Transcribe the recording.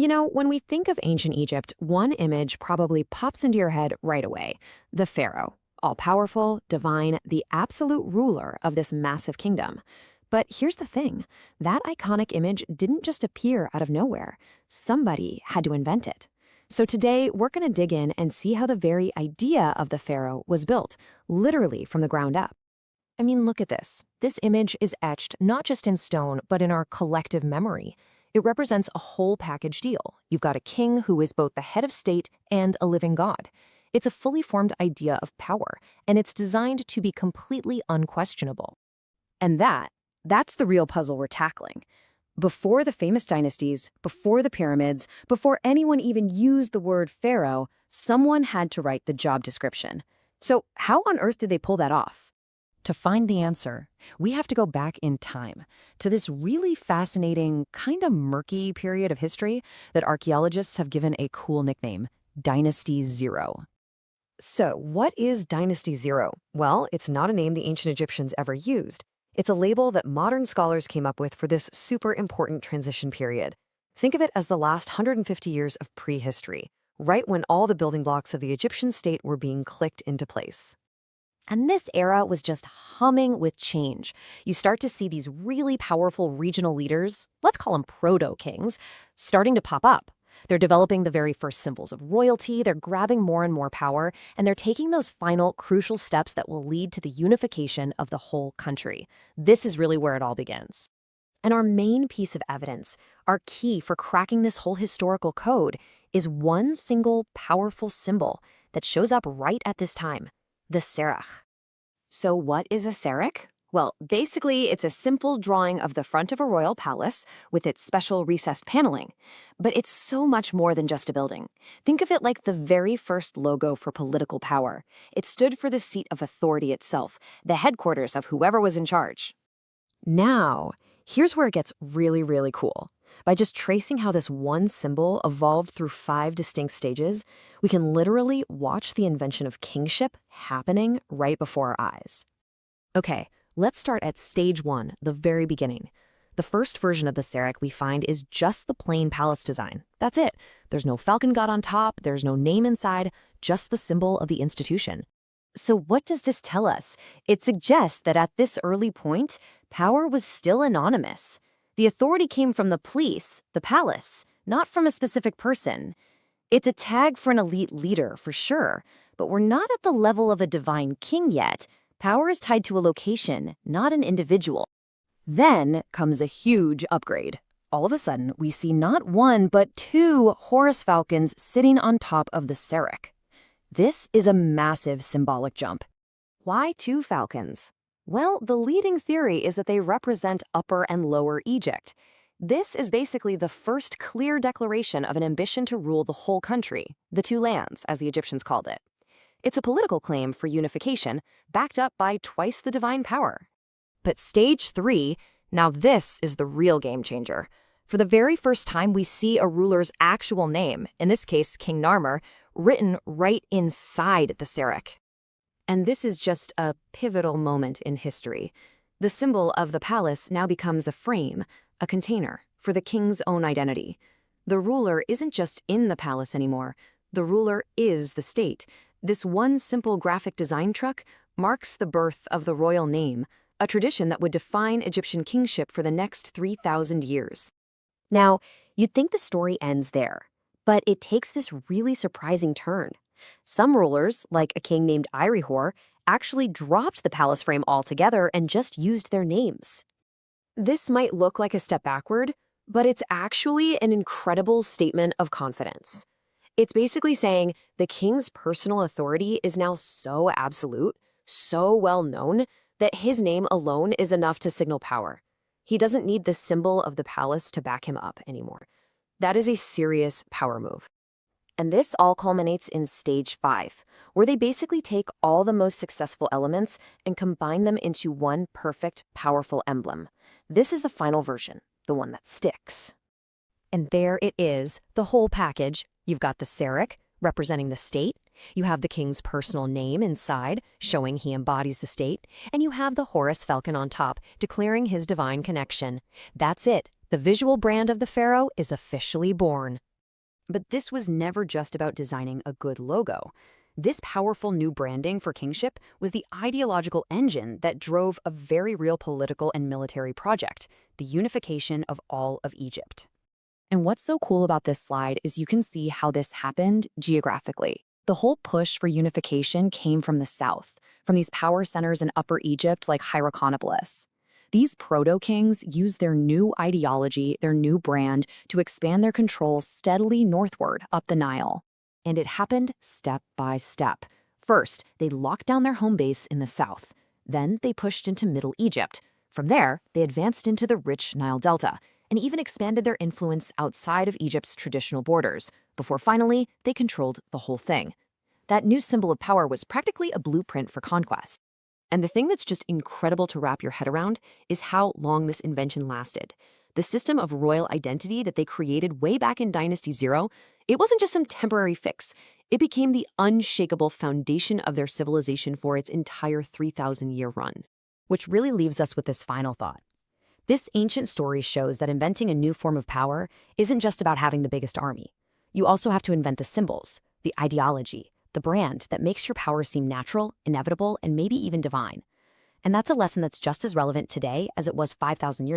When we think of ancient Egypt, one image probably pops into your head right away: the pharaoh, all powerful, divine, the absolute ruler of this massive kingdom. But here's the thing: that iconic image didn't just appear out of nowhere. Somebody had to invent it. So today, we're going to dig in and see how the very idea of the pharaoh was built, literally from the ground up. I mean, look at this. This image is etched not just in stone, but in our collective memory. It represents a whole package deal. You've got a king who is both the head of state and a living god. It's a fully formed idea of power, and it's designed to be completely unquestionable. And that's the real puzzle we're tackling. Before the famous dynasties, before the pyramids, before anyone even used the word pharaoh, someone had to write the job description. So how on earth did they pull that off? To find the answer, we have to go back in time to this really fascinating, kind of murky period of history that archaeologists have given a cool nickname: Dynasty Zero. So what is Dynasty Zero? Well, it's not a name the ancient Egyptians ever used. It's a label that modern scholars came up with for this super important transition period. Think of it as the last 150 years of prehistory, right when all the building blocks of the Egyptian state were being clicked into place. And this era was just humming with change. You start to see these really powerful regional leaders, let's call them proto-kings, starting to pop up. They're developing the very first symbols of royalty, they're grabbing more and more power, and they're taking those final crucial steps that will lead to the unification of the whole country. This is really where it all begins. And our main piece of evidence, our key for cracking this whole historical code, is one single powerful symbol that shows up right at this time: the serach. So what is a serach? Well, basically, it's a simple drawing of the front of a royal palace with its special recessed paneling. But it's so much more than just a building. Think of it like the very first logo for political power. It stood for the seat of authority itself, the headquarters of whoever was in charge. Now, here's where it gets really, really cool. By just tracing how this one symbol evolved through 5 distinct stages, we can literally watch the invention of kingship happening right before our eyes. Okay, let's start at stage 1, the very beginning. The first version of the serach we find is just the plain palace design. That's it. There's no falcon god on top, there's no name inside, just the symbol of the institution. So what does this tell us? It suggests that at this early point, power was still anonymous. The authority came from the police, the palace, not from a specific person. It's a tag for an elite leader, for sure, but we're not at the level of a divine king yet. Power is tied to a location, not an individual. Then comes a huge upgrade. All of a sudden, we see not 1, but 2 Horus falcons sitting on top of the serach. This is a massive symbolic jump. Why 2 falcons? Well, the leading theory is that they represent Upper and Lower Egypt. This is basically the first clear declaration of an ambition to rule the whole country, the 2 lands, as the Egyptians called it. It's a political claim for unification, backed up by twice the divine power. But stage 3, now this is the real game changer. For the very first time, we see a ruler's actual name, in this case King Narmer, written right inside the serach. And this is just a pivotal moment in history. The symbol of the palace now becomes a frame, a container, for the king's own identity. The ruler isn't just in the palace anymore. The ruler is the state. This one simple graphic design truck marks the birth of the royal name, a tradition that would define Egyptian kingship for the next 3,000 years. Now, you'd think the story ends there, but it takes this really surprising turn. Some rulers, like a king named Irihor, actually dropped the palace frame altogether and just used their names. This might look like a step backward, but it's actually an incredible statement of confidence. It's basically saying the king's personal authority is now so absolute, so well known, that his name alone is enough to signal power. He doesn't need the symbol of the palace to back him up anymore. That is a serious power move. And this all culminates in stage 5, where they basically take all the most successful elements and combine them into one perfect, powerful emblem. This is the final version, the one that sticks. And there it is, the whole package. You've got the serach, representing the state. You have the king's personal name inside, showing he embodies the state. And you have the Horus falcon on top, declaring his divine connection. That's it. The visual brand of the pharaoh is officially born. But this was never just about designing a good logo. This powerful new branding for kingship was the ideological engine that drove a very real political and military project, the unification of all of Egypt. And what's so cool about this slide is you can see how this happened geographically. The whole push for unification came from the south, from these power centers in Upper Egypt like Hyrcanopolis. These proto-kings used their new ideology, their new brand, to expand their control steadily northward up the Nile. And it happened step by step. First, they locked down their home base in the south. Then they pushed into Middle Egypt. From there, they advanced into the rich Nile Delta, and even expanded their influence outside of Egypt's traditional borders, before finally they controlled the whole thing. That new symbol of power was practically a blueprint for conquest. And the thing that's just incredible to wrap your head around is how long this invention lasted. The system of royal identity that they created way back in Dynasty 0, it wasn't just some temporary fix. It became the unshakable foundation of their civilization for its entire 3,000-year run. Which really leaves us with this final thought. This ancient story shows that inventing a new form of power isn't just about having the biggest army. You also have to invent the symbols, the ideology, the brand that makes your power seem natural, inevitable, and maybe even divine. And that's a lesson that's just as relevant today as it was 5,000 years ago.